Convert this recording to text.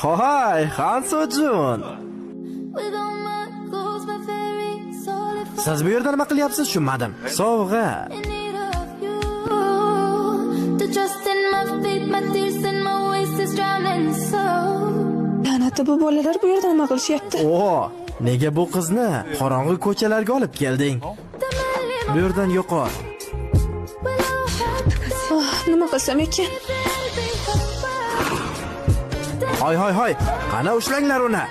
Hoy, Hanso-jun. Siz bu yerda nima qilyapsiz, tushunmadim. Sovg'a. La'nati bu bolalar bu yerda nima qilishyapti? Oo, nega bu qizni qorong'i ko'chalarga olib kelding? Bu yerdan yo'qol. Nima qilsam ekan? Hoy, qana ushlanglar uni.